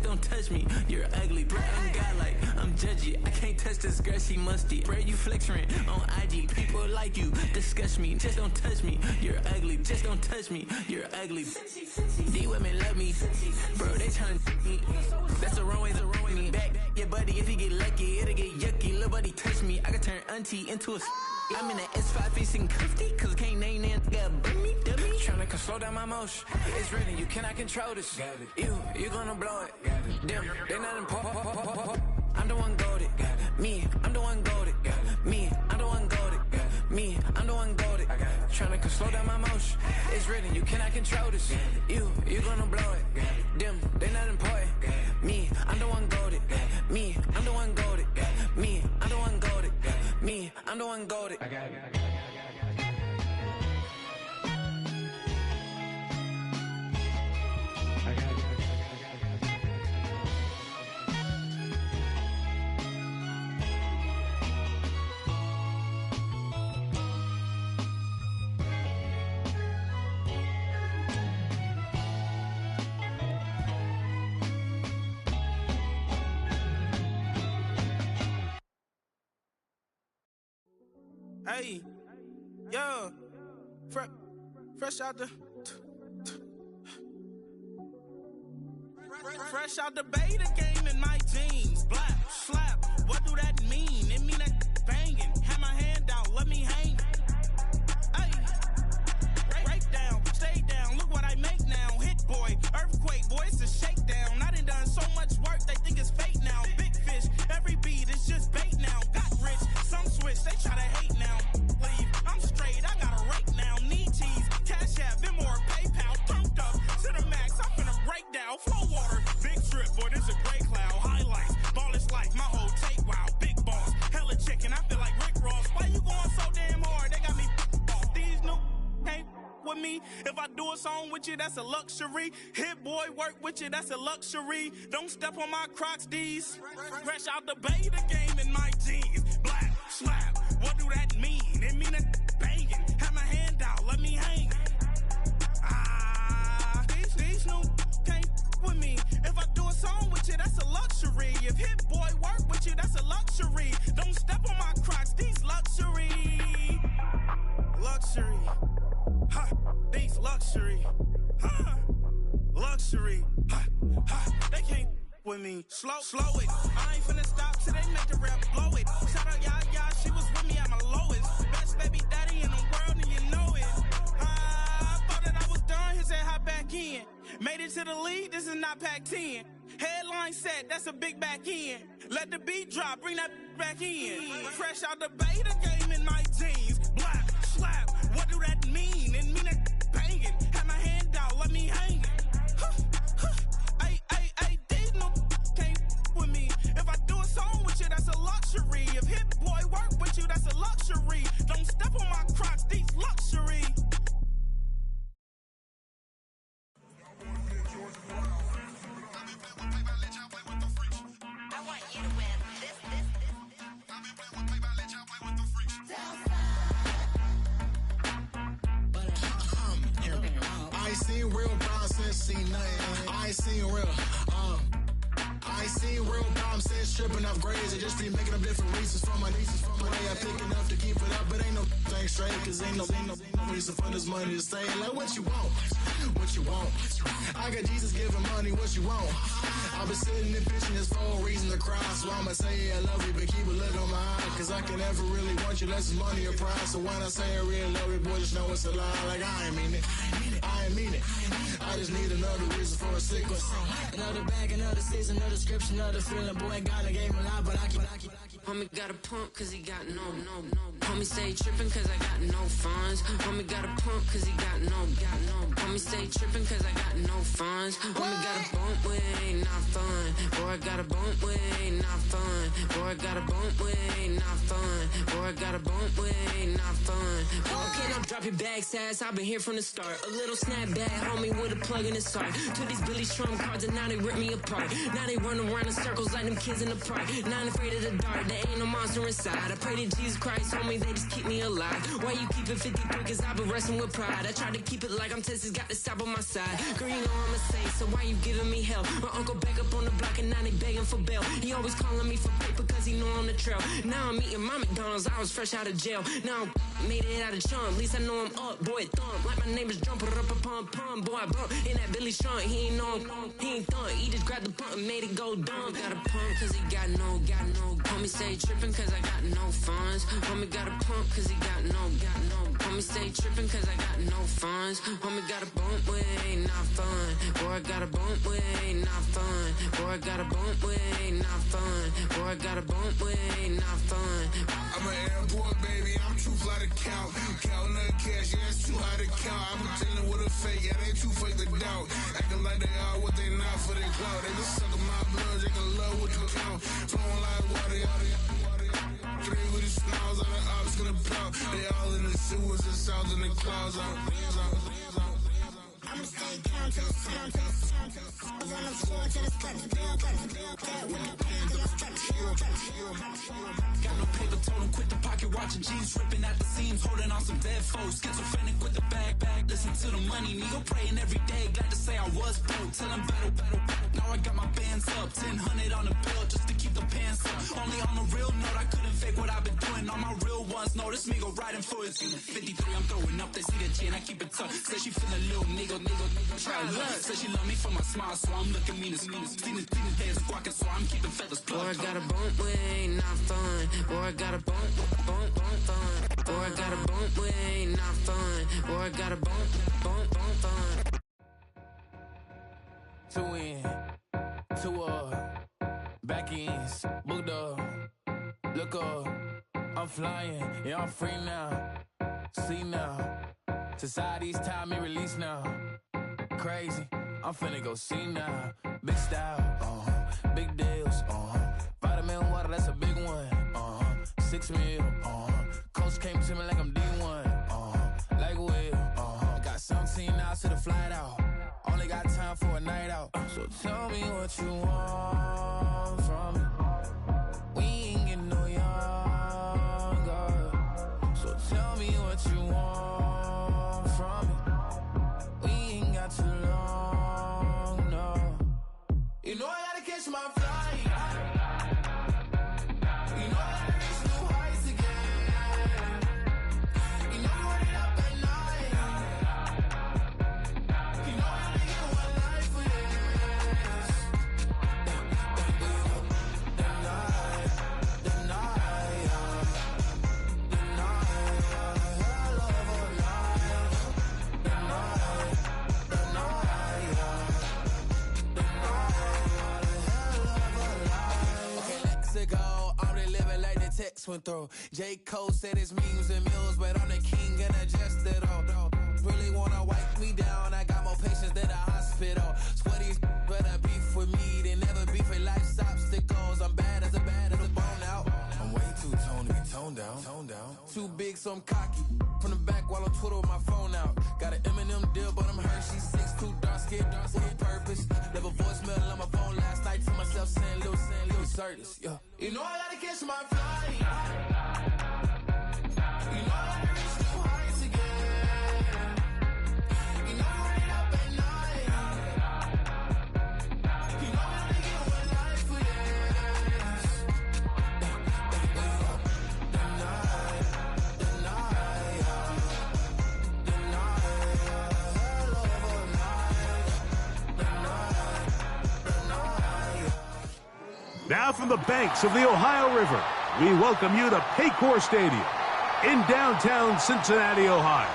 don't touch me. You're ugly, bro. I'm godlike. I'm judgy. I can't touch this girl, she musty. Bro, you flexing on IG. People like you disgust me. Just don't touch me. You're ugly. Just don't touch me. You're ugly. These women love me. Bro, they trying to me. That's the wrong way, the wrong way. Me back, yeah, buddy. If he get lucky, it'll get yucky. Little buddy touch me. I can turn auntie into a. I'm in an S5 facing cuffy, cause I can't name that guy but me, dummy. Tryna slow down my motion. It's written, you cannot control this. You gonna blow it. Them, they not important. I'm the one goated. Me, I'm the one goated. Me, I'm the one goated. Me, I'm the one goated. Tryna slow down my motion. It's written, you cannot control this. You gonna blow it. Them, they not important. Me, I'm the one goated. Me, I'm the one goated. Me, I'm the one goated. Me, I'm the one goated. Hey, yo, fresh out the fresh out the beta game in my jeans. Black slap, what do that mean? It mean that banging. Have my hand out, let me hang. Hey, break down, stay down. Look what I make now. Hit boy, earthquake, boy, it's a shakedown. I done so much work, they think it's fake now. Big fish, every beat is just bait now. Got rich, some switch, they try to hate now. Leave, I'm straight, I got a rake now. Need cheese, cash app, Venmo or PayPal. Pumped up to the max, I'm finna break down. Flow water, big trip, boy, this a gray cloud. Highlights, ball is life, my whole take, wow. Big boss, hella chicken, I feel like Rick Ross. Why you going so damn hard? They got me off. These new can't with me. If I do a song with you, that's a luxury. Hit boy, work with you, that's a luxury. Don't step on my Crocs, D's. Fresh out the beta game in my jeans. Black slap, what do that mean? It mean that banging. Have my hand out, let me hang. These new can't with me. If I do a song with you, that's a luxury. If hit boy work with you, that's a luxury. Don't step on my Crocs, these luxury. Luxury. Ha, these luxury. Ha, luxury. Ha, ha, they can't with me. Slow it. I ain't finna stop till they make the rap blow it. Shout out y'all, she was with me at my lowest. Best baby daddy in the world and you know it. I thought that I was done, he said hop back in. Made it to the lead, this is not Pac-10. Headline set, that's a big back end. Let the beat drop, bring that back in. Fresh out the beta game in my jeans. Black slap, what do that mean? It mean that banging. Have my hand out, let me hang. Ay, these no can't with me. If I do a song with you, that's a luxury. If hit boy work with you, that's a luxury. Don't step on my Crocs, these luxury. I ain't seen real problems since seen nothing. I ain't seen real, I ain't seen real problems since stripping off grades. I just be making up different reasons for my nieces. For my day, I pick enough to keep it up, but ain't no thing straight, cause ain't no reason for this money to stay. Like, what you want? What you want? I got Jesus giving money, what you want? I've been sitting and pitching this for a reason to cry, so I'ma say I love you, but keep a look on my eye, cause I can never really want you unless it's money or pride. So when I say I really love you, boy, just know it's a lie. Like, I ain't mean it. I ain't mean it. I just need another reason for a sickness. Another bag, another season, another description, another feeling. Boy, got a game a lot, but I keep. Homie got a pump cause he got no. Homie stay trippin' cause I got no funds. Homie got a pump cause he got no. Homie stay trippin' cause I got no funds. Homie got a bump with ain't not fun. Boy, I got a bump with ain't not fun. Boy, I got a bump with ain't not fun. Boy, I got a bump with ain't not fun. Okay, now drop your bag, sass. I've been here from the start. A little snapback, homie, with a plug in his heart. To these Billy Trump cards and now they rip me apart. Now they run around in circles like them kids in the park. Now I'm afraid of the dark. There ain't no monster inside. I pray to Jesus Christ, homie, they just keep me alive. Why you keep it 53? Cause I've been wrestling with pride. I try to keep it like I'm Texas, got the stop on my side. Girl, you know I'm a saint, so why you giving me hell? My uncle back up on the block and now they begging for bail. He always calling me for paper cause he know I'm the trail. Now I'm eating my McDonald's, I was fresh out of jail. Now I made it out of chump, at least I know I'm up, boy, thump. Like my name is Jumper, up a pump, pump. Boy, I bump in that Billy Strong, he ain't know, he ain't thump. He just grabbed the pump and made it go dumb. Got a pump cause he got no. Homie stay tripping cause I got no funds. Homie got a pump cause he got no. Homie stay tripping cause I got no funds. Homie got a bump with ain't not fun. Boy, I got a bump with ain't not fun. Boy, I got a bump with ain't not fun. Boy, I got a bump with ain't not fun. I'm an airport baby, I'm too fly to count. Counting the cash, yeah, it's too high to count. I'm pretending with a fake, yeah, they too fake to doubt. Acting like they are what they not for their clout. They just sucking my blood, they can love what you count. Flowing like water, three with the snows, all the ops gonna plow. They all in the sewers, the south in the clouds. I'ma stay down to the sound, to the sound, to the sound. On the floor to the steps, build up, that with the pants on the steps, Got no paper, told him quit the pocket watching jeans, ripping at the seams, holding on some dead foes. Schizophrenic with the bag, listen to the money, nigga praying every day. Glad to say I was broke, tell him battle. Now I got my bands up, 1,000 on the bill just to keep the pants up. Only on the real note, I couldn't fake what I've been doing. All my real ones know this nigga riding for it. 53, I'm throwing up, they see the chain, I keep it tough. Say she feeling little nigga, try look. Say she love me for my smile, so I'm looking mean as Seen his days squawking, so I'm keeping feathers plucked. Boy, I got a bump with ain't not fun. Boy, I got a bump fun. Boy, I got a bump with ain't not fun. Boy, I got a bump fun. 2 in, 2 back ends, booked up, look up, I'm flying, yeah, I'm free now, see now, society's time me release now, crazy, I'm finna go see now, big style, big deals, vitamin water, that's a big one, 6 mil, coach came to me like I'm D1, like Will, got 17 hours to the flight out. Only got time for a night out. So tell me what you want from me. We ain't getting no younger. So tell me what you want from me. We ain't got too long, no. You know I gotta catch my flight. You know I gotta reach new heights again. You know we running up at night. You know went through. J. Cole said his memes and mills, but I'm the king and adjust it all. Really wanna wipe me down, I got more patience than a hospital. Sweaty's better beef with me than never beef with life's obstacles. I'm bad as a bone out. I'm way too toned to be toned down. Too big, so I'm cocky. From the back while I'm Twitter with my phone out. Got an Eminem deal, but I'm Hershey 6'2", dark skin with purpose. Left a voicemail on my phone last night to myself saying Lil Curtis. Yeah. You know I gotta catch my flight. You know I gotta reach new heights again. You know I'm running up at night. You know I'm gonna get one life for this. Now from the banks of the Ohio River, we welcome you to Paycor Stadium in downtown Cincinnati, Ohio.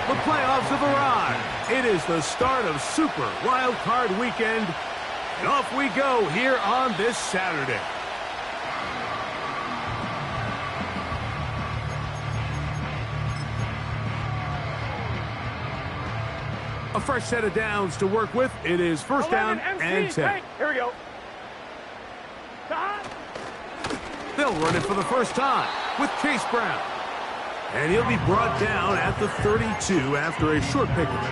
The playoffs have arrived. It is the start of Super Wildcard Weekend, and off we go here on this Saturday. A fresh set of downs to work with. It is first down and 10. Here we go. They'll run it for the first time with Chase Brown. And he'll be brought down at the 32 after a short pickup.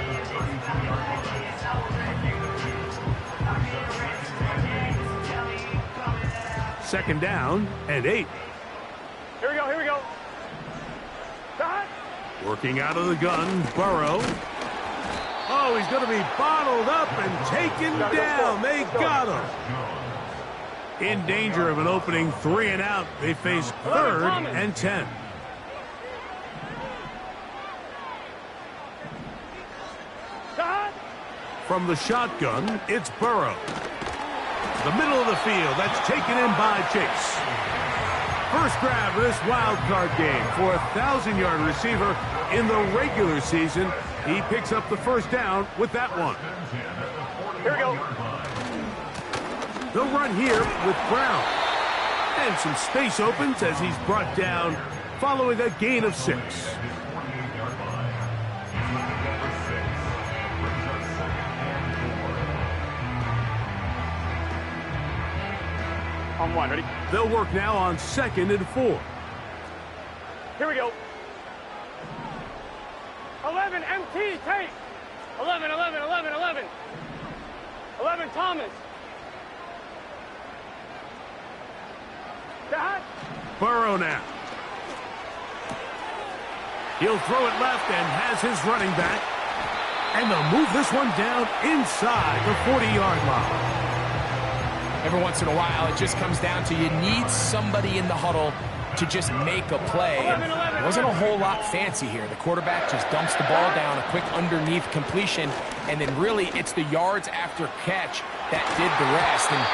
Second down and 8. Here we go. Working out of the gun, Burrow. Oh, he's going to be bottled up and taken down. They got him. In danger of an opening 3 and out. They face 3rd and 10. From the shotgun, it's Burrow. The middle of the field, that's taken in by Chase. First grab of this wild card game for a 1,000-yard receiver in the regular season. He picks up the first down with that one. Here we go. They'll run here with Brown. And some space opens as he's brought down following a gain of 6. On 1, ready? They'll work now on 2nd and 4. Here we go. 11, MT, take. 11, 11, 11, 11. 11, Thomas. Dad. Burrow now. He'll throw it left and has his running back. And they'll move this one down inside the 40-yard line. Every once in a while, it just comes down to you need somebody in the huddle to just make a play. There wasn't a whole lot fancy here. The quarterback just dumps the ball down, a quick underneath completion, and then really it's the yards after catch that did the rest. And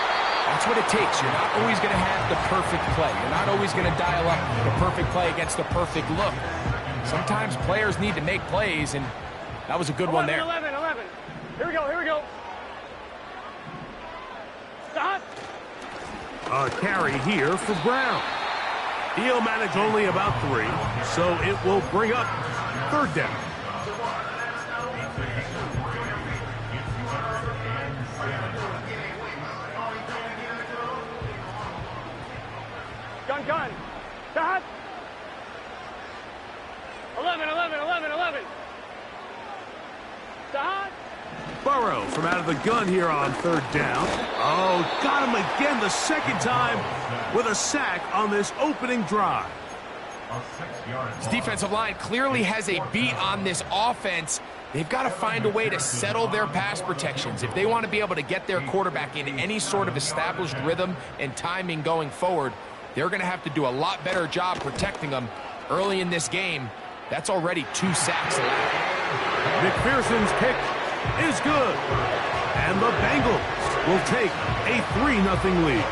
that's what it takes. You're not always going to have the perfect play. You're not always going to dial up the perfect play against the perfect look. Sometimes players need to make plays, and that was a good one there. 11, 11. Here we go, here we go. Stop. A carry here for Brown. He'll manage only about 3, so it will bring up 3rd down. Gun. Stop. 11, 11, 11, 11. Stop. Burrow from out of the gun here on 3rd down. Oh, got him again the second time with a sack on this opening drive. This defensive line clearly has a beat on this offense. They've got to find a way to settle their pass protections. If they want to be able to get their quarterback in any sort of established rhythm and timing going forward, they're going to have to do a lot better job protecting them early in this game. That's already 2 sacks allowed. McPherson's kick is good. And the Bengals will take a 3-0 lead.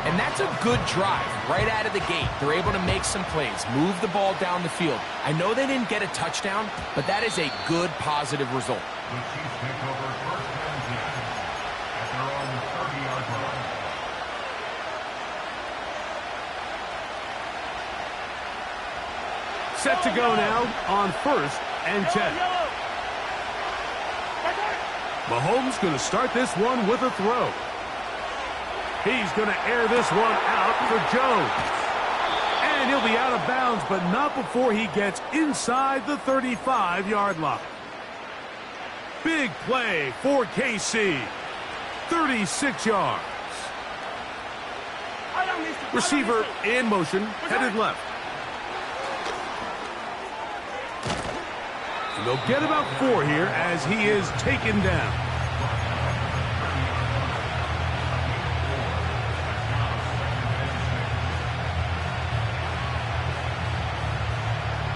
And that's a good drive right out of the gate. They're able to make some plays, move the ball down the field. I know they didn't get a touchdown, but that is a good, positive result. The Chiefs take over 1st and 10 at their own 30-yard line. Set to go now on 1st and 10. Mahomes going to start this one with a throw. He's going to air this one out for Jones. And he'll be out of bounds, but not before he gets inside the 35-yard line. Big play for KC. 36 yards. Receiver in motion, headed left. And they'll get about 4 here as he is taken down.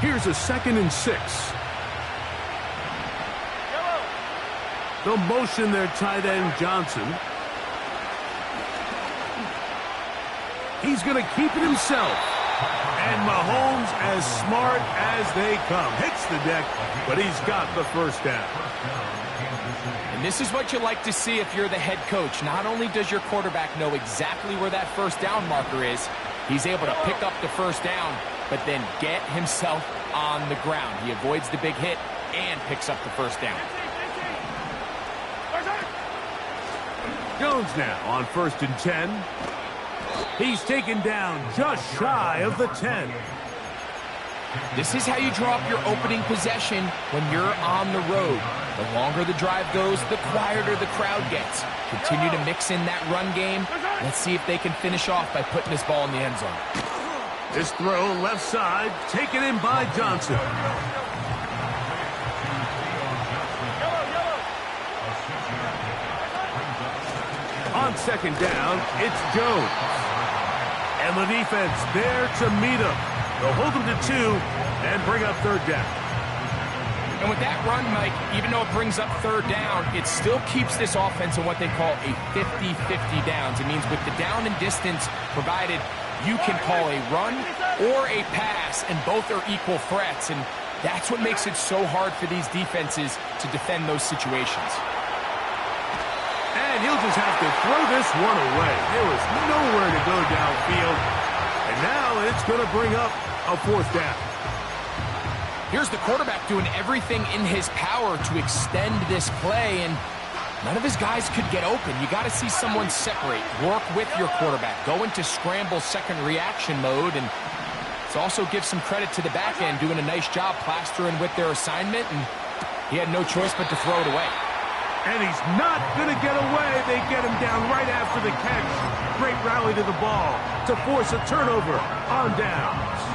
Here's a 2nd and 6. They'll motion their tight end Johnson. He's going to keep it himself. And Mahomes, as smart as they come, hits the deck, but he's got the first down. And this is what you like to see if you're the head coach. Not only does your quarterback know exactly where that first down marker is, he's able to pick up the first down, but then get himself on the ground. He avoids the big hit and picks up the first down. Jones now on 1st and 10. He's taken down just shy of the 10. This is how you draw up your opening possession when you're on the road. The longer the drive goes, the quieter the crowd gets. Continue to mix in that run game. Let's see if they can finish off by putting this ball in the end zone. This throw left side, taken in by Johnson. On second down, it's Jones. And the defense there to meet him. They'll hold him to 2 and bring up third down. And with that run, Mike, even though it brings up third down, it still keeps this offense in what they call a 50-50 downs. It means with the down and distance provided, you can call a run or a pass, and both are equal threats. And that's what makes it so hard for these defenses to defend those situations. And he'll just have to throw this one away. There was nowhere to go downfield. And now it's going to bring up a fourth down. Here's the quarterback doing everything in his power to extend this play, and none of his guys could get open. You got to see someone separate, work with your quarterback, go into scramble second reaction mode, and it also gives some credit to the back end doing a nice job plastering with their assignment, and he had no choice but to throw it away. And he's not going to get away. They get him down right after the catch. Great rally to the ball to force a turnover on downs.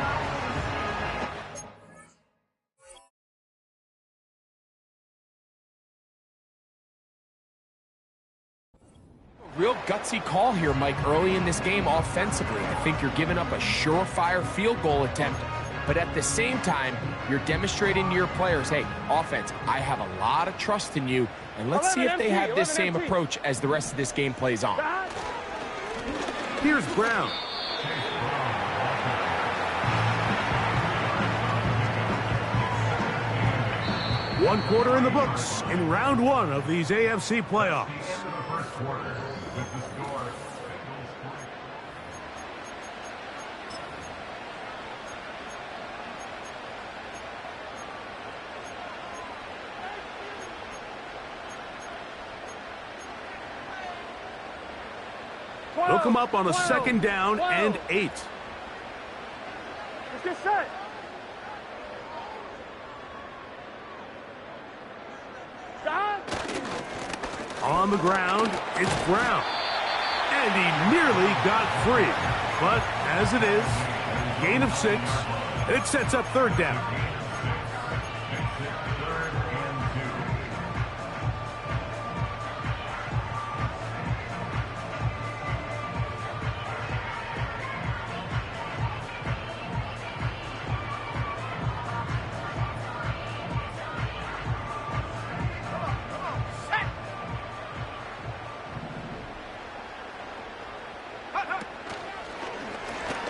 Real gutsy call here, Mike, early in this game offensively. I think you're giving up a surefire field goal attempt, but at the same time, you're demonstrating to your players, hey, offense, I have a lot of trust in you, and let's see if they have this same approach as the rest of this game plays on. Here's Brown. One quarter in the books in round 1 of these AFC playoffs. They'll come up on a second down and 8. Let's get set. On the ground, it's Brown. And he nearly got free. But as it is, gain of 6, it sets up third down.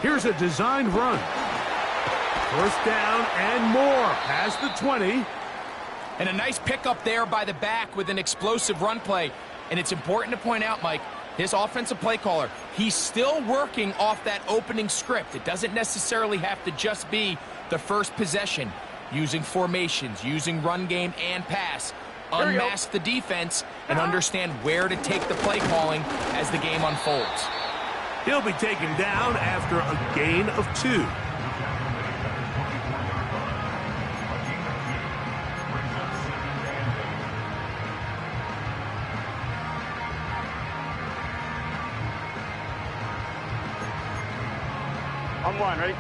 Here's a designed run. First down and more past the 20. And a nice pickup there by the back with an explosive run play. And it's important to point out, Mike, this offensive play caller, he's still working off that opening script. It doesn't necessarily have to just be the first possession. Using formations, using run game and pass. Unmask the defense and understand where to take the play calling as the game unfolds. He'll be taken down after a gain of 2. On 1, ready?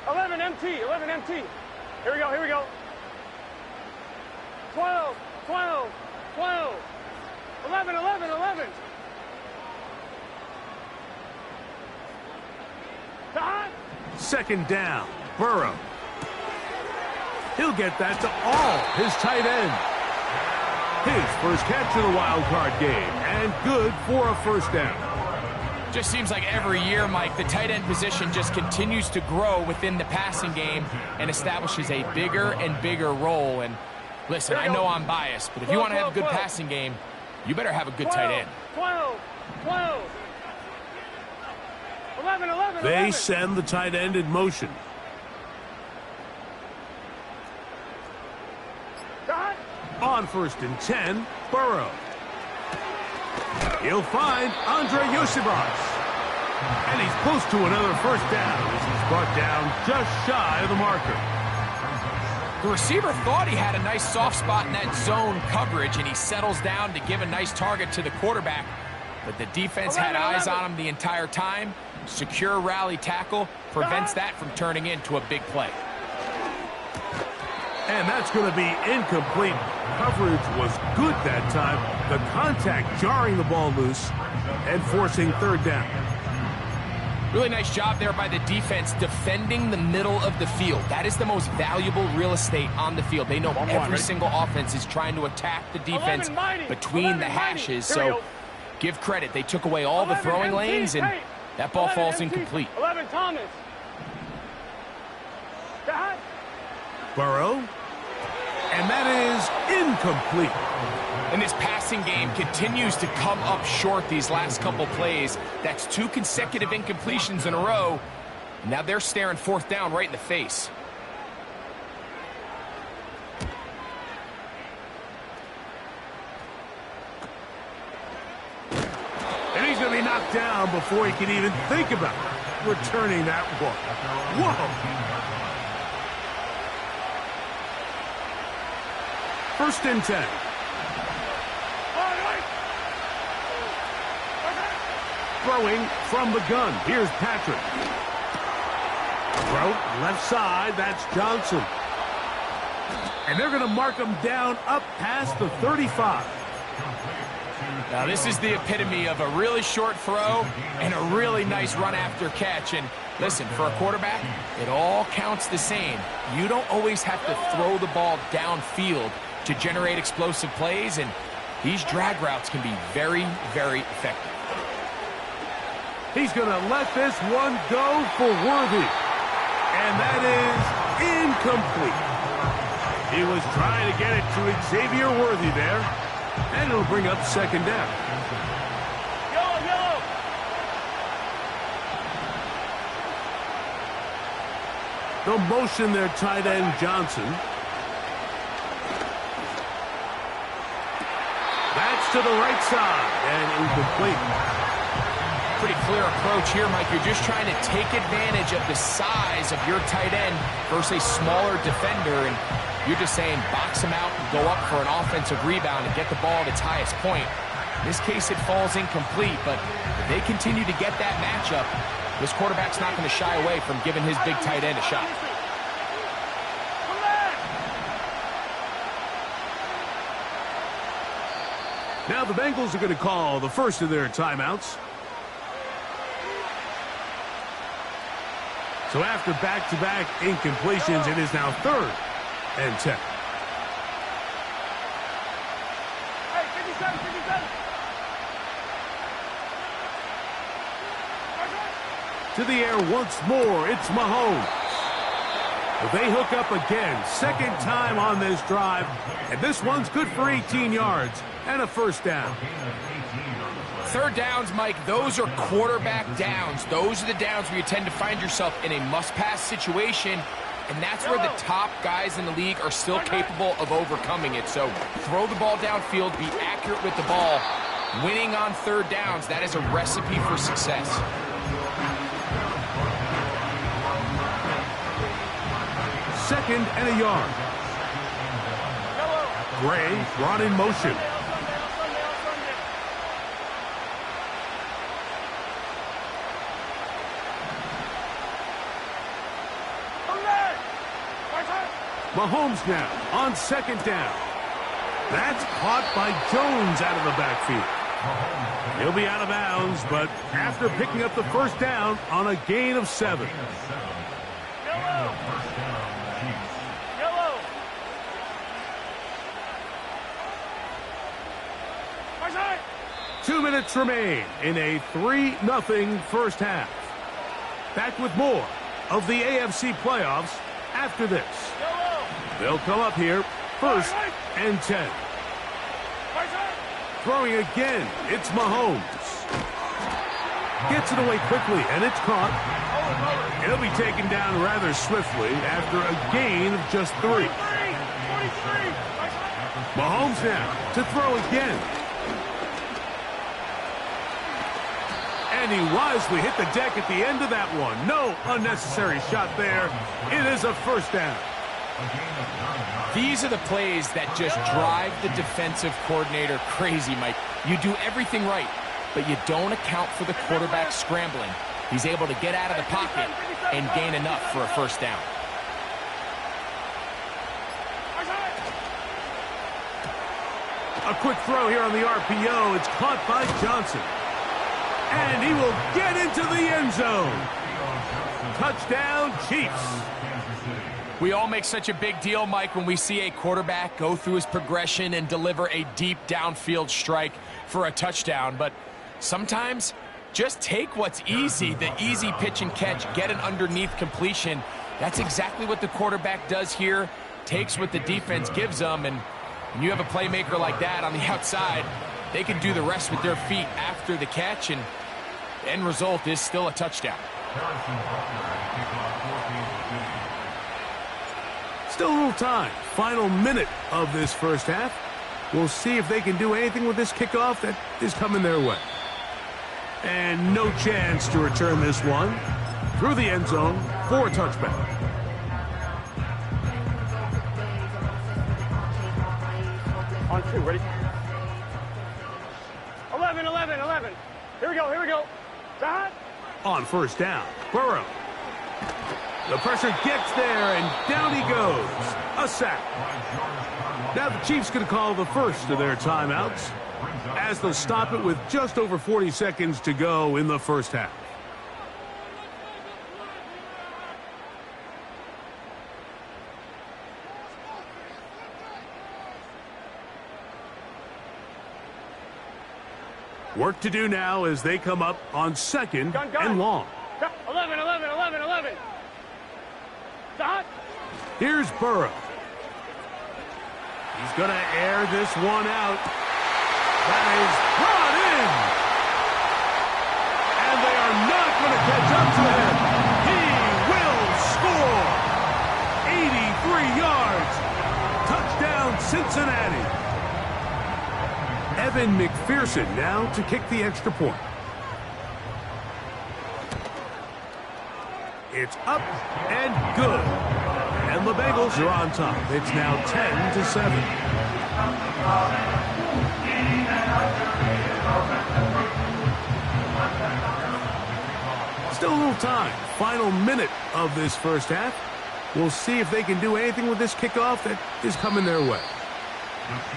11 MT, 11 MT. Here we go, here we go. 12, 12, 12. 11, 11, 11. Time. Second down, Burrow. He'll get that to all his tight end. His first catch of the wild card game, and good for a first down. Just seems like every year, Mike, the tight end position just continues to grow within the passing game and establishes a bigger and bigger role. And listen, I know I'm biased, but if you want to have a good passing game, you better have a good tight end. 12, 12. 11, 11, They 11. send the tight end in motion. On first and 10, Burrow. He'll find Andre Yosibas. And he's close to another first down as he's brought down just shy of the marker. The receiver thought he had a nice soft spot in that zone coverage, and he settles down to give a nice target to the quarterback. But the defense had eyes on him the entire time. Secure rally tackle prevents that from turning into a big play. And that's going to be incomplete. Coverage was good that time. The contact jarring the ball loose and forcing third down. Really nice job there by the defense defending the middle of the field. That is the most valuable real estate on the field. They know every single offense is trying to attack the defense between the hashes. So give credit. They took away all the throwing lanes, and that ball falls incomplete. 11 Thomas. Burrow. And that is incomplete. And this passing game continues to come up short these last couple plays. That's 2 consecutive incompletions in a row. Now they're staring fourth down right in the face. And he's going to be knocked down before he can even think about returning that one. Whoa! First and 10. Throwing from the gun. Here's Patrick. Throw left side. That's Johnson. And they're going to mark him down up past the 35. Now this is the epitome of a really short throw and a really nice run after catch. And listen, for a quarterback, it all counts the same. You don't always have to throw the ball downfield to generate explosive plays, and these drag routes can be very, very effective. He's going to let this one go for Worthy. And that is incomplete. He was trying to get it to Xavier Worthy there. And it'll bring up second down. Yellow. They'll motion their tight end Johnson. That's to the right side and incomplete. Pretty clear approach here, Mike. You're just trying to take advantage of the size of your tight end versus a smaller defender, and you're just saying box him out and go up for an offensive rebound and get the ball at its highest point. In this case, it falls incomplete, but if they continue to get that matchup, this quarterback's not going to shy away from giving his big tight end a shot. Now the Bengals are going to call the first of their timeouts. So after back-to-back incompletions, it is now 3rd and 10. Hey, 57. To the air once more, it's Mahomes. But they hook up again, second time on this drive, and this one's good for 18 yards and a first down. Third downs, Mike, those are quarterback downs. Those are the downs where you tend to find yourself in a must-pass situation, and that's where the top guys in the league are still capable of overcoming it. So throw the ball downfield, be accurate with the ball. Winning on third downs, that is a recipe for success. Second and a yard. Gray brought in motion. Mahomes now on second down. That's caught by Jones out of the backfield. He'll be out of bounds, but after picking up the first down on a gain of 7. Yellow. 2 minutes remain in a 3-0 first half. Back with more of the AFC playoffs after this. They'll come up here, 1st and 10. Throwing again, it's Mahomes. Gets it away quickly, and it's caught. It'll be taken down rather swiftly after a gain of just 3. Mahomes now to throw again. And he wisely hit the deck at the end of that one. No unnecessary shot there. It is a first down. These are the plays that just drive the defensive coordinator crazy, Mike. You do everything right. but you don't account for the quarterback scrambling. He's able to get out of the pocket and gain enough for a first down. A quick throw here on the RPO. It's caught by Johnson. And he will get into the end zone. Touchdown, Chiefs. We all make such a big deal, Mike, when we see a quarterback go through his progression and deliver a deep downfield strike for a touchdown. But sometimes, just take what's easy, the easy pitch and catch, get an underneath completion. That's exactly what the quarterback does here, takes what the defense gives them, and when you have a playmaker like that on the outside, they can do the rest with their feet after the catch, and the end result is still a touchdown. Still a little time. Final minute of this first half. We'll see if they can do anything with this kickoff that is coming their way. And no chance to return this one through the end zone for a touchback. On 2, ready? 11, 11, 11. Here we go, here we go. Hot. On first down, Burrow. The pressure gets there, and down he goes. A sack. Now the Chiefs going to call the first of their timeouts as they'll stop it with just over 40 seconds to go in the first half. Work to do now as they come up on second and long. 11, 11, 11, 11. Hot. Here's Burrow. He's going to air this one out. That is brought in. And they are not going to catch up to him. He will score. 83 yards. Touchdown, Cincinnati. Evan McPherson now to kick the extra point. It's up and good. And the Bengals are on top. It's now 10-7. Still a little time. Final minute of this first half. We'll see if they can do anything with this kickoff that is coming their way.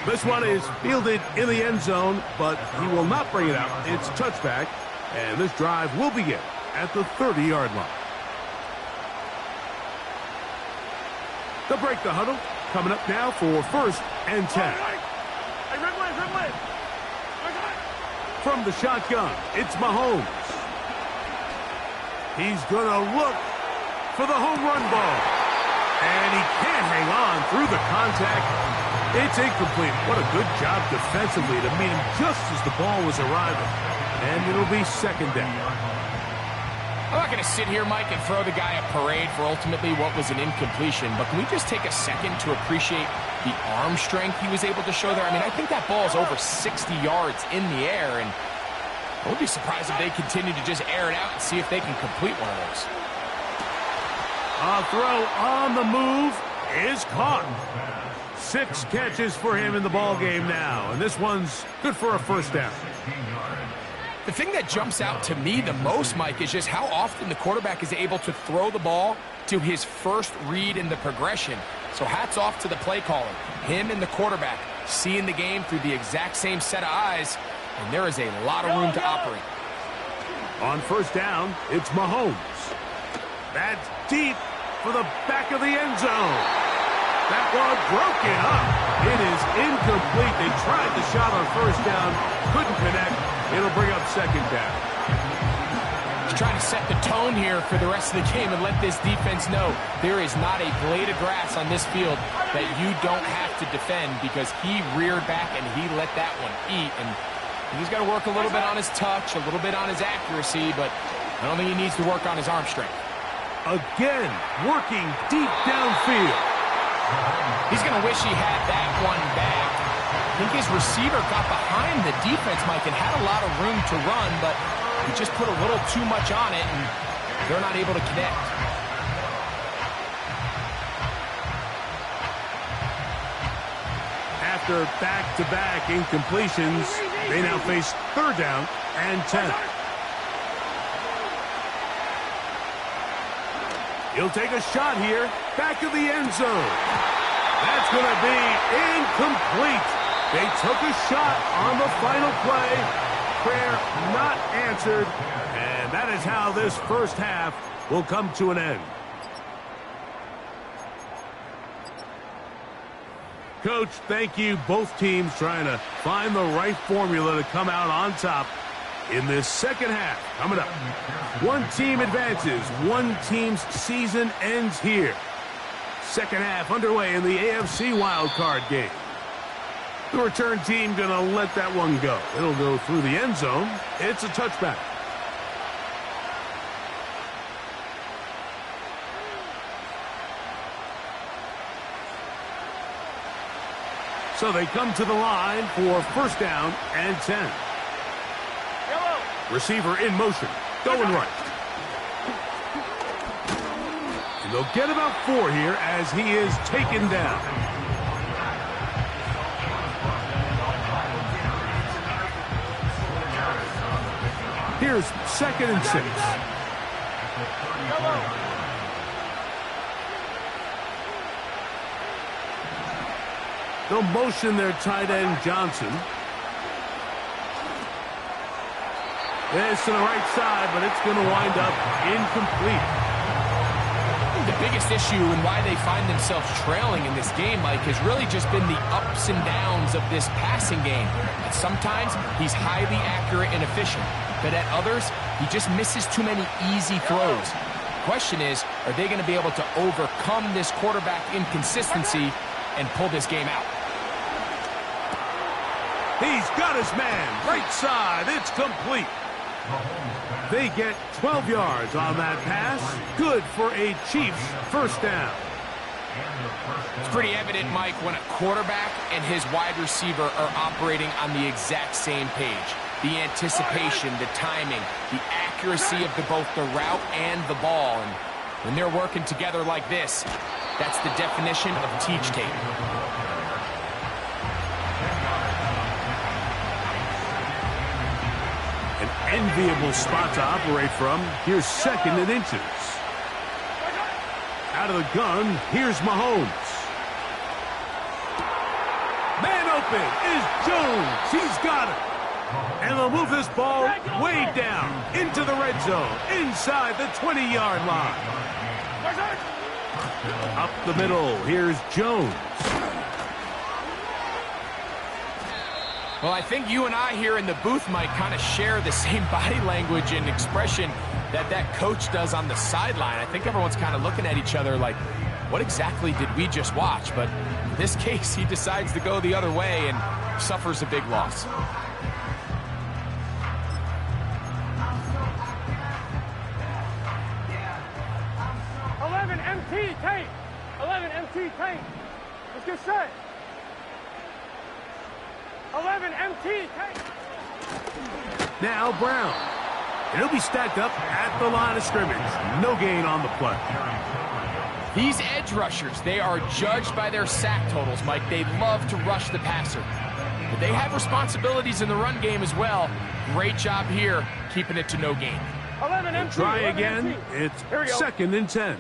This one is fielded in the end zone, but he will not bring it out. It's touchback, and this drive will begin at the 30-yard line. They'll break the huddle. Coming up now for first and 10. From the shotgun, it's Mahomes. He's going to look for the home run ball. And he can't hang on through the contact. It's incomplete. What a good job defensively to meet him just as the ball was arriving. And it'll be second down. I'm not going to sit here, Mike, and throw the guy a parade for ultimately what was an incompletion, but can we just take a second to appreciate the arm strength he was able to show there? I mean, I think that ball is over 60 yards in the air, and I would be surprised if they continue to just air it out and see if they can complete one of those. A throw on the move is caught. 6 catches for him in the ball game now, and this one's good for a first down. The thing that jumps out to me the most, Mike, is just how often the quarterback is able to throw the ball to his first read in the progression. So hats off to the play caller. Him and the quarterback seeing the game through the exact same set of eyes, and there is a lot of room to operate. On first down, it's Mahomes. That's deep for the back of the end zone. That one broken up. It is incomplete. They tried the shot on first down, couldn't connect. It'll bring up second down. He's trying to set the tone here for the rest of the game and let this defense know there is not a blade of grass on this field that you don't have to defend, because he reared back and he let that one eat. And he's got to work a little bit on his touch, a little bit on his accuracy, but I don't think he needs to work on his arm strength. Again, working deep downfield. He's going to wish he had that one back. I think his receiver got behind the defense, Mike, and had a lot of room to run, but he just put a little too much on it, and they're not able to connect. After back-to-back incompletions, They now face 3rd down and 10. He'll take a shot here, back of the end zone. That's going to be incomplete. They took a shot on the final play. Prayer not answered, and that is how this first half will come to an end. Coach, thank you. Both teams trying to find the right formula to come out on top in this second half. Coming up, one team advances, one team's season ends here. Second half underway in the AFC Wildcard game. The return team going to let that one go. It'll go through the end zone. It's a touchback. So they come to the line for 1st down and 10. Receiver in motion, going right. And they'll get about 4 here as he is taken down. Here's 2nd and 6. They'll motion their tight end, Johnson. This to the right side, but it's going to wind up incomplete. The biggest issue and why they find themselves trailing in this game, Mike, has really just been the ups and downs of this passing game. And sometimes he's highly accurate and efficient, but at others, he just misses too many easy throws. The question is, are they going to be able to overcome this quarterback inconsistency and pull this game out? He's got his man, right side, it's complete. They get 12 yards on that pass. Good for a Chiefs 1st down. It's pretty evident, Mike, when a quarterback and his wide receiver are operating on the exact same page. The anticipation, the timing, the accuracy of both the route and the ball. And when they're working together like this, that's the definition of teach tape. Enviable spot to operate from. Here's 2nd and inches. Out of the gun, here's Mahomes. Man open is Jones. He's got it. And they'll move this ball way down into the red zone, inside the 20-yard line. Up the middle, here's Jones. Well, I think you and I here in the booth might kind of share the same body language and expression that coach does on the sideline. I think everyone's kind of looking at each other like, what exactly did we just watch? But in this case, he decides to go the other way and suffers a big loss. MT tape. 11 MT tape. Let's get set. 11 MT tape. Now Brown. He'll be stacked up at the line of scrimmage. No gain on the play. These edge rushers, they are judged by their sack totals, Mike. They love to rush the passer. But they have responsibilities in the run game as well. Great job here, keeping it to no gain. 11 MT. Try again. MT. It's 2nd and 10.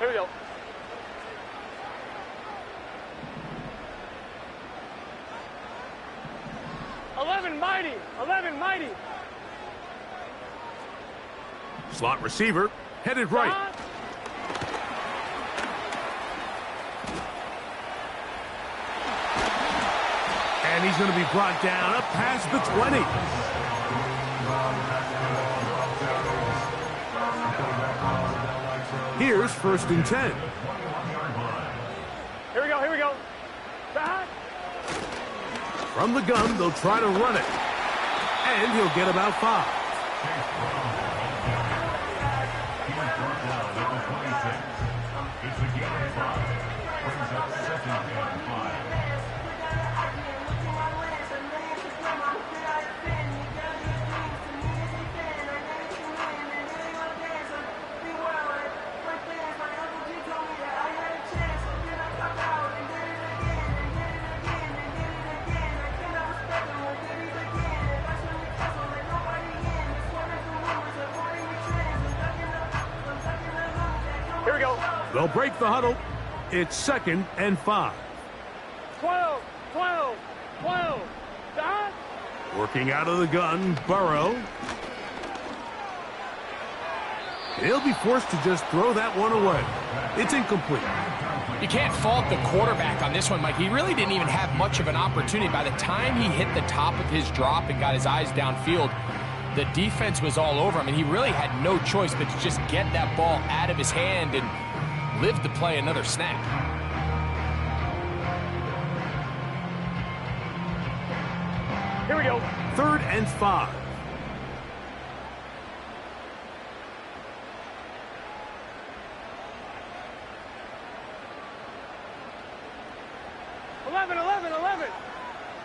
Here we go. Mighty. 11 mighty. Slot receiver headed right. And he's going to be brought down up past the 20. Here's 1st and 10. Here we go, here we go. Back. From the gun, they'll try to run it. And he'll get about 5. Here we go. They'll break the huddle. It's 2nd and 5. 12, 12, 12. Dot. Working out of the gun, Burrow. He'll be forced to just throw that one away. It's incomplete. You can't fault the quarterback on this one, Mike. He really didn't even have much of an opportunity. By the time he hit the top of his drop and got his eyes downfield, the defense was all over him, and he really had no choice but to just get that ball out of his hand and live to play another snap. Here we go. 3rd and 5. 11, 11, 11.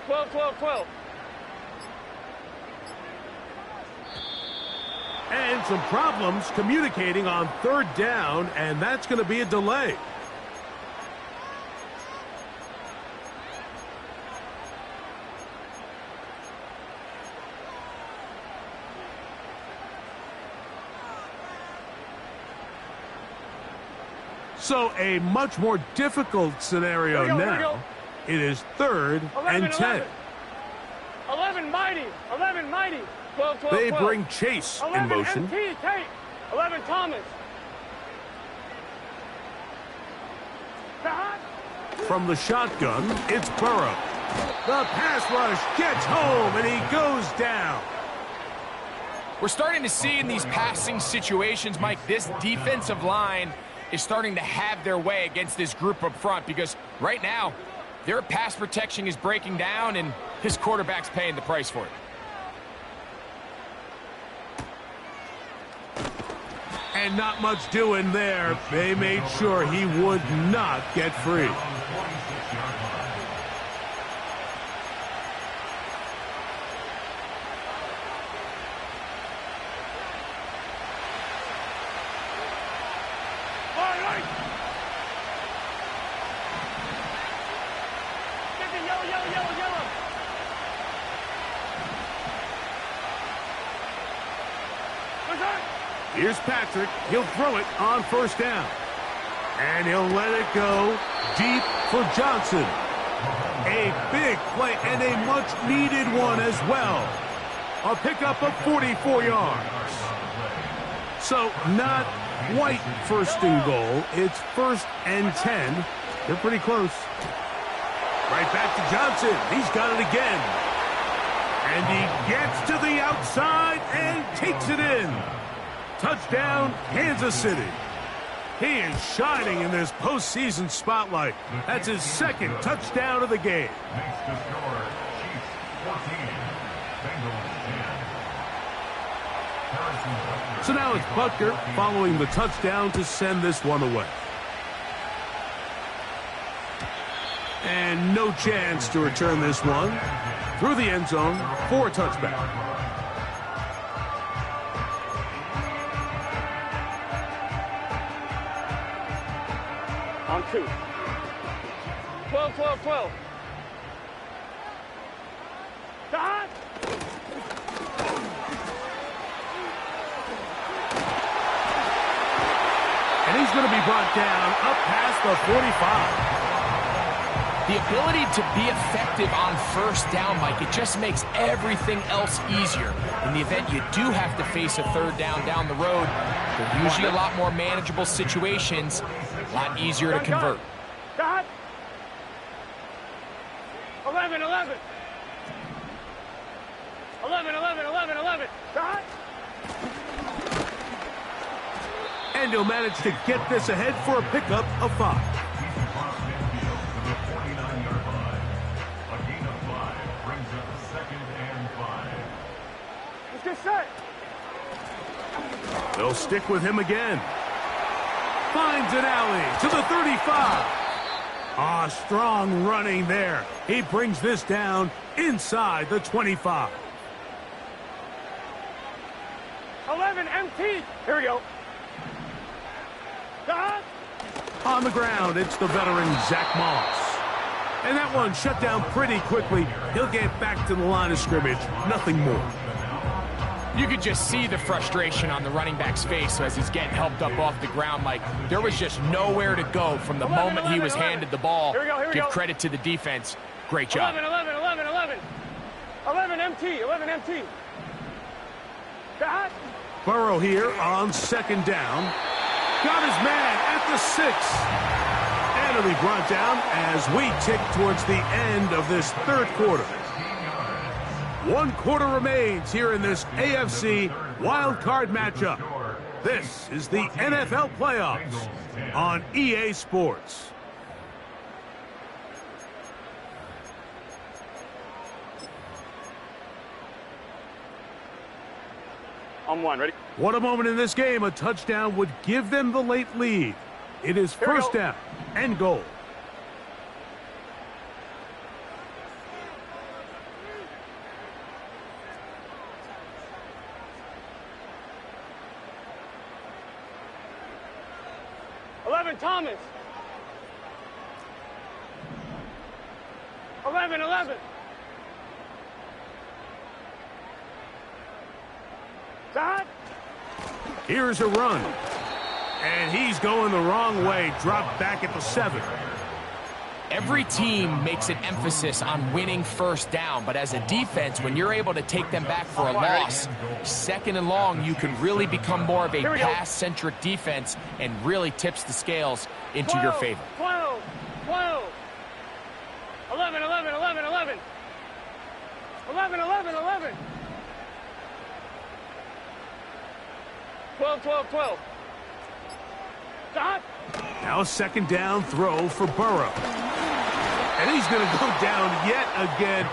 12, 12, 12. And some problems communicating on 3rd down, and that's going to be a delay. So a much more difficult scenario now. It is 3rd and 10. 11 mighty. 11 mighty. 12, 12, They 12. bring Chase 11 in motion. MT, Tate. 11 Thomas. Dot. From the shotgun, it's Burrow. The pass rush gets home, and he goes down. We're starting to see in these passing situations, Mike, this defensive line is starting to have their way against this group up front, because right now their pass protection is breaking down and his quarterback's paying the price for it. And not much doing there. They made sure he would not get free. Here's Patrick. He'll throw it on 1st down. And he'll let it go deep for Johnson. A big play and a much-needed one as well. A pickup of 44 yards. So not quite 1st and goal. It's 1st and 10. They're pretty close. Right back to Johnson. He's got it again. And he gets to the outside and takes it in. Touchdown, Kansas City. He is shining in this postseason spotlight. That's his 2nd touchdown of the game. Makes the score Chiefs 14, Bengals 10. So now it's Butker following the touchdown to send this one away. And no chance to return this one through the end zone for a touchback. On 2. 12, 12, 12. Dot. And he's going to be brought down up past the 45. The ability to be effective on 1st down, Mike, it just makes everything else easier. In the event you do have to face a 3rd down the road, they're usually a lot more manageable situations, a lot easier to convert. Dot. 11, 11. 11, 11, 11, 11. Dot. And he'll manage to get this ahead for a pickup of 5. Set. They'll stick with him again. Finds an alley to the 35. Strong running there. He brings this down inside the 25. 11 MT. Here we go. Dot. On the ground, it's the veteran Zach Moss. And that one shut down pretty quickly. He'll get back to the line of scrimmage. Nothing more. You could just see the frustration on the running back's face as he's getting helped up off the ground. Like, there was just nowhere to go from the moment he was handed the ball. Give credit to the defense. Great job. 11 MT. Got. Burrow here on second down. Got his man at the 6. And he'll be brought down as we tick towards the end of this third quarter. 1 quarter remains here in this AFC Wildcard matchup. This is the NFL playoffs on EA Sports. On 1, ready? What a moment in this game. A touchdown would give them the late lead. It is first down and goal. Thomas. 11. Dot. Here's a run. And he's going the wrong way. Dropped back at the 7. Every team makes an emphasis on winning first down, but as a defense, when you're able to take them back for a loss, second and long, you can really become more of a pass-centric defense and really tips the scales into your favor. 12. 11. 12. Stop. Now a second down throw for Burrow. And he's going to go down yet again.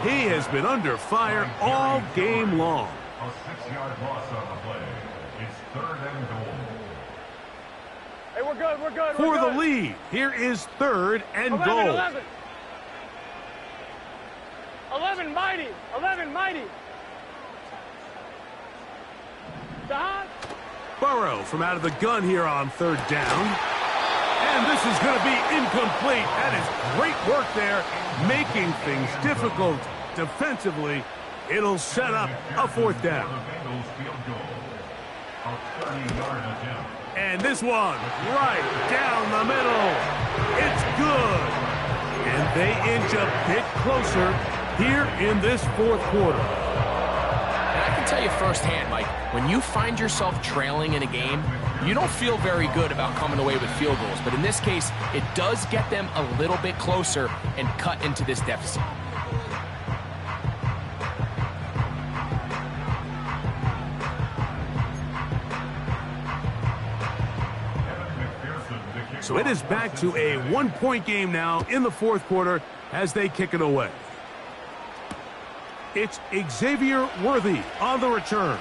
He has been under fire all game long. A 6-yard loss on the play. It's 3rd and goal. Hey, we're good. For the lead, here is 3rd and goal. 11 mighty. Stop. Burrow from out of the gun here on 3rd down. And this is going to be incomplete. That is great work there, making things difficult defensively. It'll set up a 4th down. And this one right down the middle. It's good. And they inch a bit closer here in this 4th quarter. And I can tell you firsthand, Mike, when you find yourself trailing in a game, you don't feel very good about coming away with field goals. But in this case, it does get them a little bit closer and cut into this deficit. So it is back to a 1-point game now in the 4th quarter as they kick it away. It's Xavier Worthy on the return.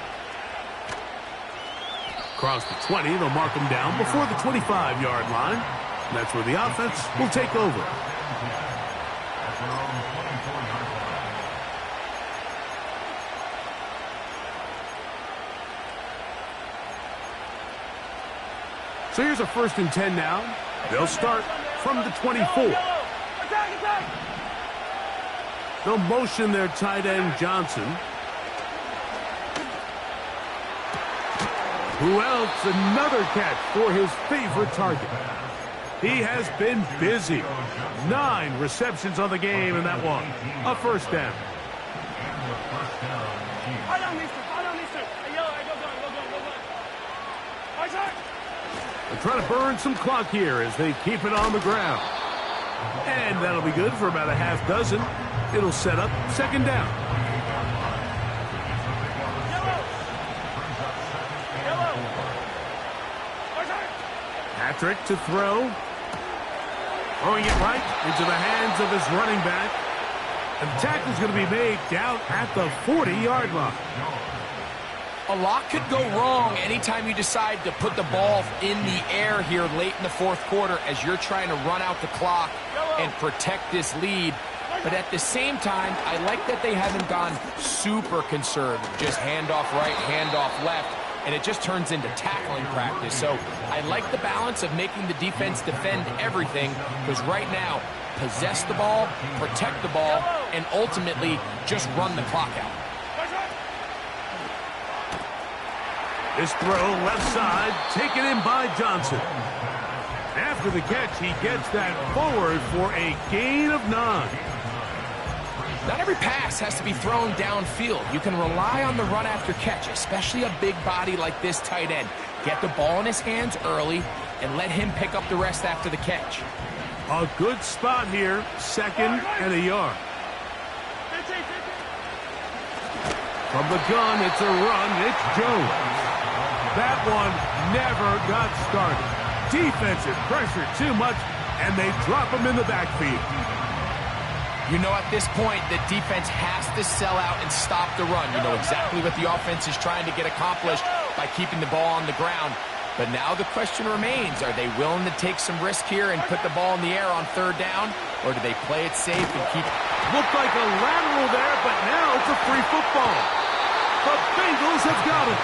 Across the 20, they'll mark him down before the 25-yard line. And that's where the offense will take over. So here's a 1st and 10 now. They'll start from the 24. They'll motion their tight end, Johnson. Who else? Another catch for his favorite target. He has been busy. 9 receptions on the game in that one. A 1st down. They're trying to burn some clock here as they keep it on the ground. And that'll be good for about a half dozen. It'll set up 2nd down. Patrick to throw. Throwing it right into the hands of his running back. And the tackle's going to be made down at the 40-yard line. A lot could go wrong anytime you decide to put the ball in the air here late in the 4th quarter as you're trying to run out the clock and protect this lead. But at the same time, I like that they haven't gone super conservative. Just handoff right, handoff left, and it just turns into tackling practice. So I like the balance of making the defense defend everything, because right now, possess the ball, protect the ball, and ultimately just run the clock out. This throw left side, taken in by Johnson. After the catch, he gets that forward for a gain of 9. Not every pass has to be thrown downfield. You can rely on the run after catch, especially a big body like this tight end. Get the ball in his hands early and let him pick up the rest after the catch. A good spot here, 2nd and a yard. From the gun, it's a run. It's Jones. That one never got started. Defensive pressure too much, and they drop him in the backfield. You know at this point, the defense has to sell out and stop the run. You know exactly what the offense is trying to get accomplished by keeping the ball on the ground. But now the question remains, are they willing to take some risk here and put the ball in the air on 3rd down? Or do they play it safe and keep it? Looked like a lateral there, but now it's a free football. The Bengals have got it.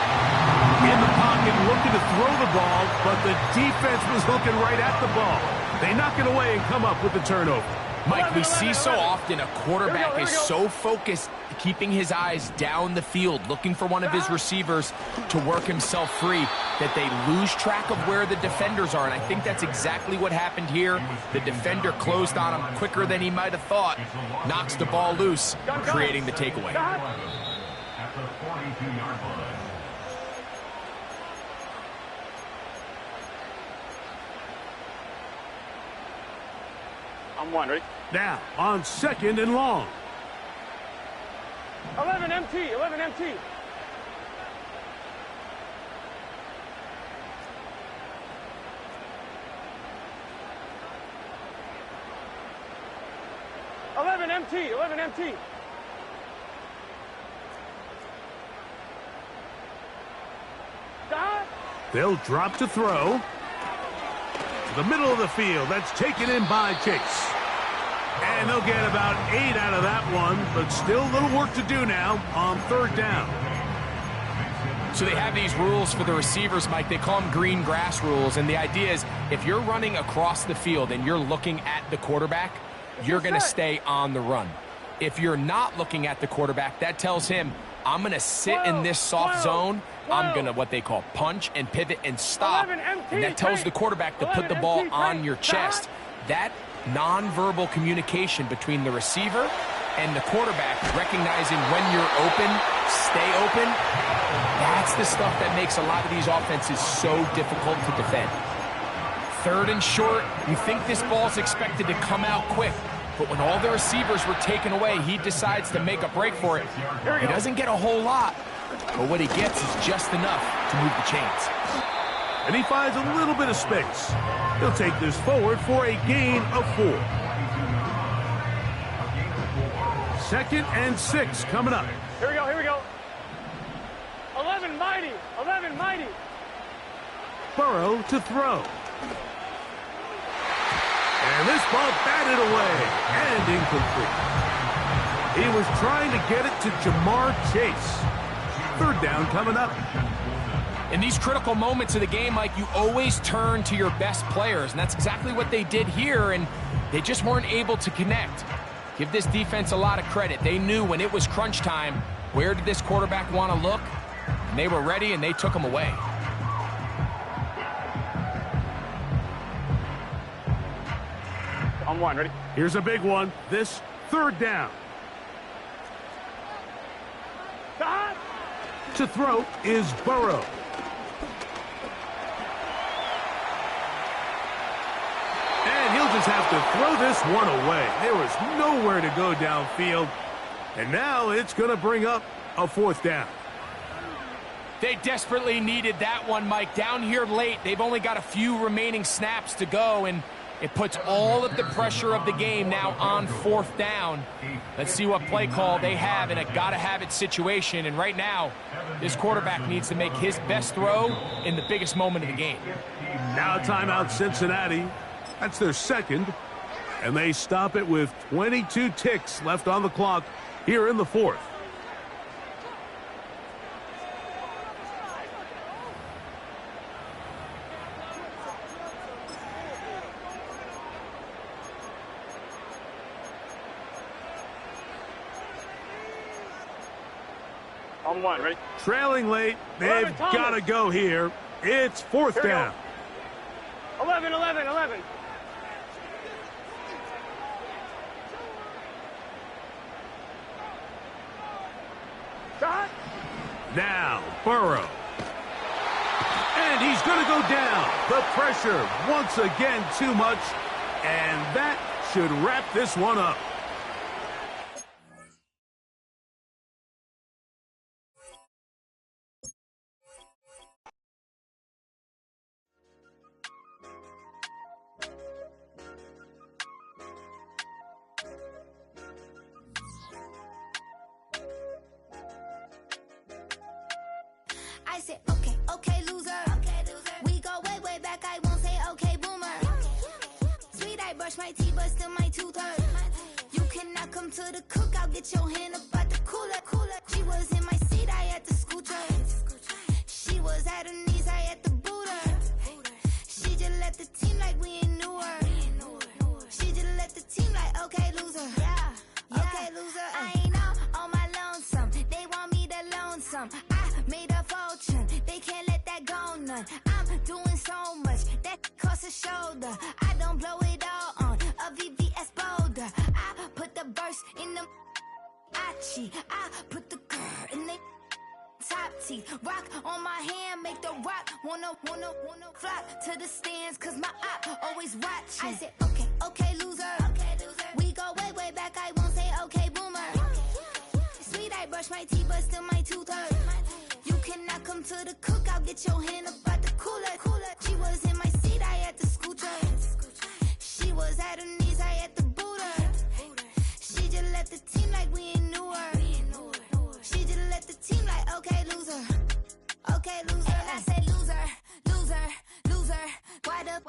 In the pocket, looking to throw the ball, but the defense was looking right at the ball. They knock it away and come up with the turnover. Mike, we see so often a quarterback is so focused, keeping his eyes down the field, looking for one of his receivers to work himself free, that they lose track of where the defenders are. And I think that's exactly what happened here. The defender closed on him quicker than he might have thought, knocks the ball loose, creating the takeaway. At the 42-yard line. I'm 1, ready? Now, on 2nd and long. 11 MT, 11 MT. Eleven MT. They'll drop to throw. To the middle of the field. That's taken in by Chase. And they'll get about 8 out of that one, but still a little work to do now on 3rd down. So they have these rules for the receivers, Mike. They call them green grass rules, and the idea is if you're running across the field and you're looking at the quarterback, you're going to stay on the run. If you're not looking at the quarterback, that tells him, I'm going to sit in this soft zone. I'm going to what they call punch and pivot and stop. And that tells the quarterback to put the ball on your chest. That nonverbal communication between the receiver and the quarterback, recognizing when you're open, stay open, that's the stuff that makes a lot of these offenses so difficult to defend. 3rd and short, you think this ball's expected to come out quick, but when all the receivers were taken away, he decides to make a break for it. He doesn't get a whole lot, but what he gets is just enough to move the chains. And he finds a little bit of space. He'll take this forward for a gain of 4. 2nd and 6 coming up. Here we go. 11 mighty. Burrow to throw. And this ball batted away and incomplete. He was trying to get it to Jamar Chase. 3rd down coming up. In these critical moments of the game, Mike, you always turn to your best players, and that's exactly what they did here, and they just weren't able to connect. Give this defense a lot of credit. They knew when it was crunch time, where did this quarterback want to look? And they were ready, and they took him away. I'm 1, ready? Here's a big one. This 3rd down. To throw is Burrow. And he'll just have to throw this one away. There was nowhere to go downfield. And now it's going to bring up a 4th down. They desperately needed that one, Mike. Down here late, they've only got a few remaining snaps to go, and it puts all of the pressure of the game now on 4th down. Let's see what play call they have in a gotta-have-it situation. And right now, this quarterback needs to make his best throw in the biggest moment of the game. Now timeout Cincinnati. That's their 2nd. And they stop it with 22 ticks left on the clock here in the 4th. On one, ready? Trailing late. They've got to go here. It's fourth down. 11, 11, 11. Shot. Now, Burrow. And he's going to go down. The pressure, once again, too much. And that should wrap this one up. I said, okay, loser. We go way back, I won't say okay, boomer. Sweet, I brush my teeth, but still my tooth hurt. You cannot come to the cookout, get your hand up at the cooler. She was in my seat, I had to scoot her. She was at her knees, I had to boot her. She just left the team like we ain't knew her. She just left the team like, okay, loser. Yeah, okay, loser. I ain't out on my lonesome. They want me to loan some. I made a fortune, they can't let that go none. I'm doing so much, that costs a shoulder. I don't blow it all on a VVS boulder. I put the verse in the I put the girl in the top teeth. Rock on my hand, make the rock wanna flock to the stands, cause my op always watching. I said, okay, loser. We go way back, I won't say okay, boomer. Sweet, I brush my teeth, but still my tooth hurt. You cannot come to the cookout, get your hand up at the cooler. She was in my seat, I had to scoot her. She was at her knees, I had to boot her. She just left the team like we ain't knew her. She just left the team like, okay, loser. Okay, loser. And I said, loser. Why the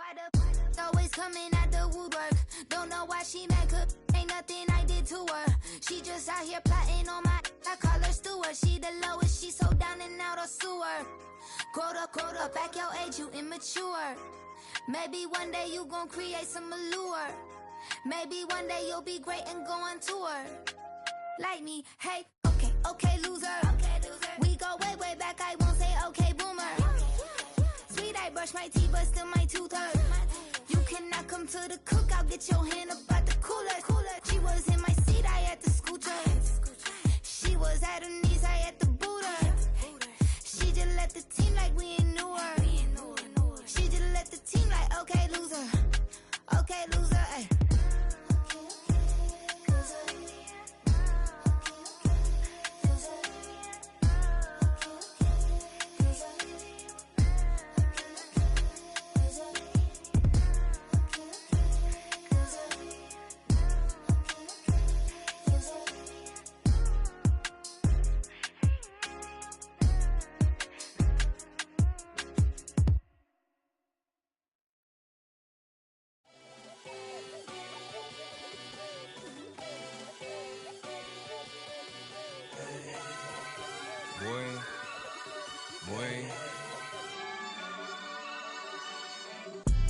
always coming at the woodwork? Don't know why she mad, cause ain't nothing I did to her. She just out here plotting on my, I call her steward. She the lowest, she so down and out of sewer. Growed up, back your age, you immature. Maybe one day you gon' create some allure. Maybe one day you'll be great and go on tour. Like me, hey, okay, loser. We go way back, I won't say okay, boomer. Sweet, I brush my teeth, but still my tooth hurt. You cannot come to the cookout, get your hand up at the cooler. She was in my seat, I had to scoot her. She was at her knees, I had to boot her. She just left the team like we ain't knew her. She just left the team like, okay, loser. Okay, loser, ay.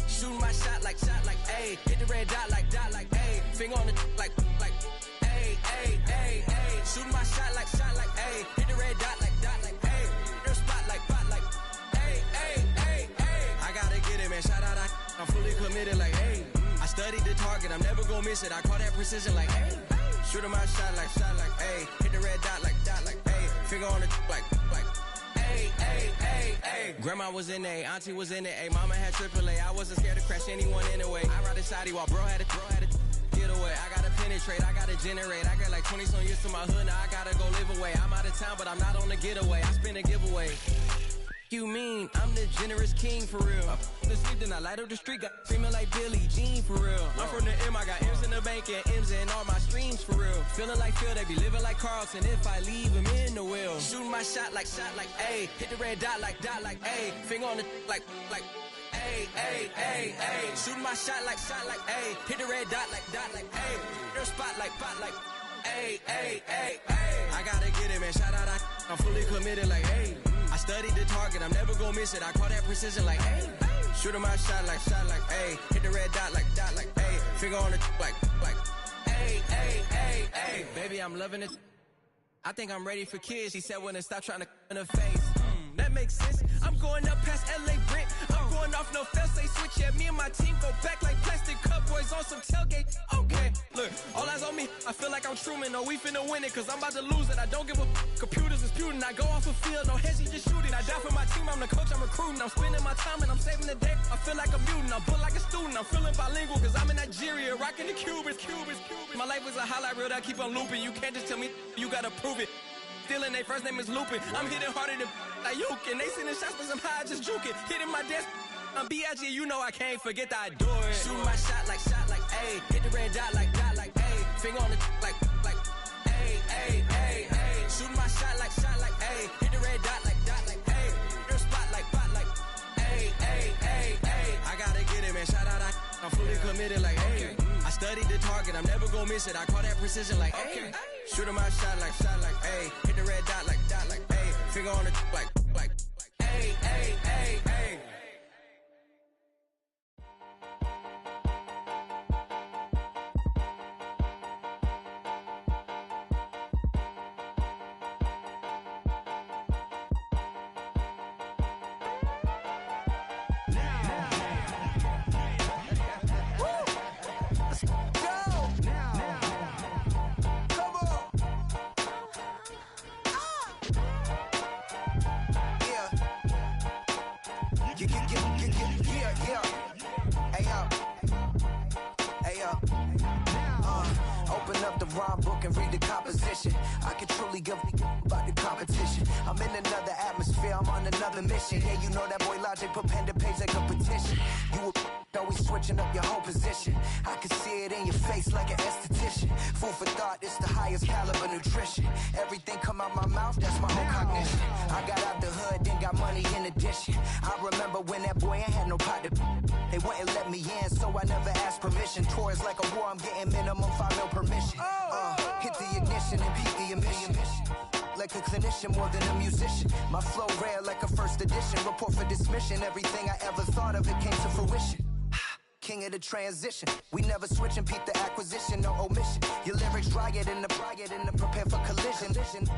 Shooting my shot like, ayy. Hit the red dot like, ayy. Finger on the like, ayy, ayy, ayy, ayy. Shooting my shot like, ayy. Hit the red dot like, ayy. Your spot like, ayy, ayy, ayy, ayy. I gotta get it, man. Shout out, I'm fully committed like, ayy. I studied the target, I'm never gonna miss it. I call that precision like, ayy. Shooting my shot like, ayy. Hit the red dot like, ayy. Finger on the like, ayy, ayy, ayy, ayy. Grandma was in A, auntie was in A, mama had AAA. I wasn't scared to crash anyone anyway. I ride a shoddy while bro had a get away. I gotta penetrate, I gotta generate. I got like 20 some years to my hood, now I gotta go live away. I'm out of town, but I'm not on the getaway. I spin a giveaway. You mean I'm the generous king for real? The sleep, then I light up the street, got screaming like Billie Jean for real. I'm from the M, I got M's in the bank and M's in all my streams for real. Feeling like Phil, they be living like Carlson if I leave him in the wheel. Shooting my shot like, ayy. Hit the red dot like, ayy. Finger on the like, ayy, ayy, ayy, ayy. Shooting my shot like, ayy. Hit the red dot like, ayy. Your spot like, ayy, ayy, ayy, ayy. I gotta get it, man. Shout out, I'm fully committed like, ayy. I studied the target, I'm never gonna miss it. I call that precision like, ayy. Shooting my shot like, ayy. Hit the red dot like, ayy. Finger on the like, ayy, ayy, ayy, ayy. Baby, I'm loving it. I think I'm ready for kids. She said when to stop trying to in her face. That makes sense. I'm going up past LA Brent. I'm going off no fail, say switch. Yeah, me and my team go back like plastic cup boys on some tailgate. Okay, look, all eyes on me. I feel like I'm Truman. No, we finna win it, cause I'm about to lose it. I don't give a computers disputing. I go off the field, no heads, just shooting. I die for my team, I'm the coach, I'm recruiting. I'm spending my time and I'm saving the day. I feel like a mutant, I'm built like a student. I'm feeling bilingual, cause I'm in Nigeria, rocking the Cubans. My life was a highlight reel that I keep on looping. You can't just tell me, you gotta prove it. Stealing, their first name is Lupin. I'm hitting harder than Ayuk, and they sending shots, but I'm high, just juke it. Hitting my desk, I'm B.I.G., you know I can't forget that I do it. Shooting my shot like, ayy. Hit the red dot like, ayy. Finger on the like, ayy, ayy, ayy, ayy. Shooting my shot like, ayy. Hit the red dot like, ayy. Your spot like, ayy, ayy, ayy, ayy. I gotta get it, man. Shout out, I'm fully committed like, ayy. I studied the target, I'm never gonna miss it. I call that precision like, ayy. Shooting my shot like, ayy. Hit the red dot like, ayy. Finger on the like, ayy, ayy, ayy, ayy. Open up the rhyme book and read the composition. I can truly give about the competition. I'm in another atmosphere, I'm on another mission. Yeah, you know that boy Logic put pen to page like a petition. You always switching up your whole position. I can see it in your face like an esthetician. Food for thought, it's the highest caliber nutrition. Everything come out my mouth, that's my whole cognition. I got out the hood, then got money in addition. I remember when that boy ain't had no pot to. They wouldn't let me in, so I never asked permission. Tours like a war, I'm getting minimum 5 mil permission. Hit the ignition and beat the emission. Like a clinician more than a musician. My flow rare like a first edition. Report for dismission. Everything I ever thought of, it came to fruition. King of the transition. We never switch and peep the acquisition, no omission. Your lyrics dry it in the prepare for collision.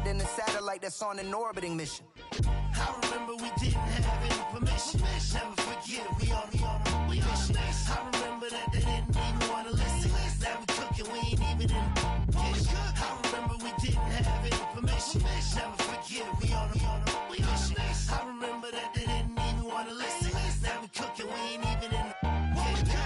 Then the satellite that's on an orbiting mission. I remember we didn't have any permission. Never forget we on a mission. I remember that they didn't even want to listen. Now we cooking, we ain't even in the kitchen. I remember we didn't have any permission. Never forget we on a mission. I remember that they didn't even want to listen. Now we cooking, we ain't even in the kitchen.